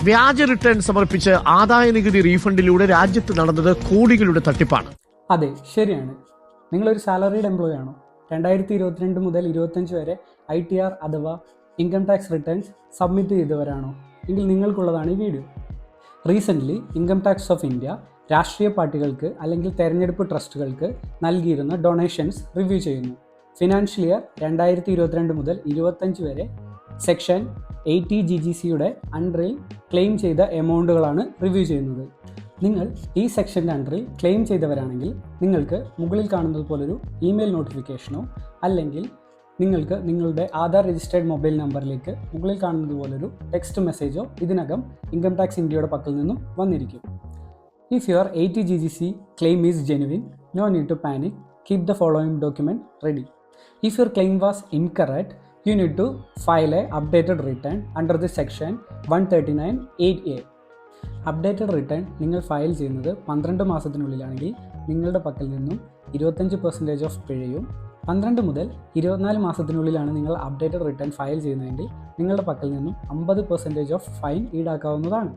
വ്യാജ റിട്ടേൺ സമർപ്പിച്ച് ആദായ നികുതി റീഫണ്ടിലൂടെ രാജ്യത്ത് നടന്നത് കോടികളുടെ തട്ടിപ്പാണ്. അതെ, ശരിയാണ്. നിങ്ങളൊരു സാലറീഡ് എംപ്ലോയി ആണോ? 2022 മുതൽ 25 വരെ ITR അഥവാ ഇൻകം ടാക്സ് റിട്ടേൺസ് സബ്മിറ്റ് ചെയ്തവരാണോ? എങ്കിൽ നിങ്ങൾക്കുള്ളതാണ് ഈ video. Recently income tax of India രാഷ്ട്രീയ പാർട്ടികൾക്ക് അല്ലെങ്കിൽ തെരഞ്ഞെടുപ്പ് ട്രസ്റ്റുകൾക്ക് നൽകിയിരുന്ന ഡൊണേഷൻസ് റിവ്യൂ ചെയ്യുന്നു. ഫിനാൻഷ്യൽ ഇയർ 2022 മുതൽ 25 വരെ സെക്ഷൻ 80 GGCയുടെ അണ്ടറിൽ ക്ലെയിം ചെയ്ത എമൗണ്ടുകളാണ് റിവ്യൂ ചെയ്യുന്നത്. നിങ്ങൾ ഈ സെക്ഷൻ്റെ അണ്ടറിൽ ക്ലെയിം ചെയ്തവരാണെങ്കിൽ നിങ്ങൾക്ക് മുകളിൽ കാണുന്നത് പോലൊരു ഇമെയിൽ നോട്ടിഫിക്കേഷനോ അല്ലെങ്കിൽ നിങ്ങൾക്ക് നിങ്ങളുടെ ആധാർ രജിസ്റ്റേർഡ് മൊബൈൽ നമ്പറിലേക്ക് മുകളിൽ കാണുന്നത് പോലൊരു ടെക്സ്റ്റ് മെസ്സേജോ ഇതിനകം ഇൻകം ടാക്സ് ഇന്ത്യയുടെ പക്കൽ നിന്നും വന്നിരിക്കും. If your 80 GGC claim is genuine, no need to panic. Keep the following document ready. If your claim was incorrect, you need to file a updated return under the section 139(8)(a). Updated return നിങ്ങൾ file ചെയ്യുന്നത് 12 മാസത്തിനുള്ളിലാണെങ്കിൽ നിങ്ങളുടെ പക്കൽ നിന്നും 25% of പിഴയും 12 മുതൽ 24 മാസത്തിനുള്ളിലാണ് നിങ്ങൾ updated return file ചെയ്യുന്നതെങ്കിൽ നിങ്ങളുടെ പക്കൽ നിന്നും 50% ഓഫ് ഫൈൻ ഈടാക്കാവുന്നതാണ്.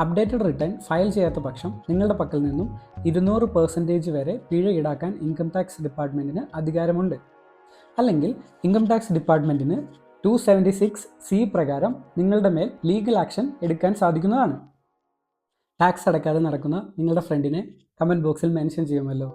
അപ്ഡേറ്റഡ് റിട്ടേൺ ഫയൽ ചെയ്യാത്ത പക്ഷം നിങ്ങളുടെ പക്കൽ നിന്നും 200% വരെ പിഴ ഈടാക്കാൻ ഇൻകം ടാക്സ് ഡിപ്പാർട്ട്മെൻറ്റിന് അധികാരമുണ്ട്. അല്ലെങ്കിൽ ഇൻകം ടാക്സ് ഡിപ്പാർട്ട്മെൻറ്റിന് 276(c) പ്രകാരം നിങ്ങളുടെ മേൽ ലീഗൽ ആക്ഷൻ എടുക്കാൻ സാധിക്കുന്നതാണ്. ടാക്സ് അടയ്ക്കാതെ നടക്കുന്ന നിങ്ങളുടെ ഫ്രണ്ടിനെ കമൻറ്റ് ബോക്സിൽ മെൻഷൻ ചെയ്യുമല്ലോ.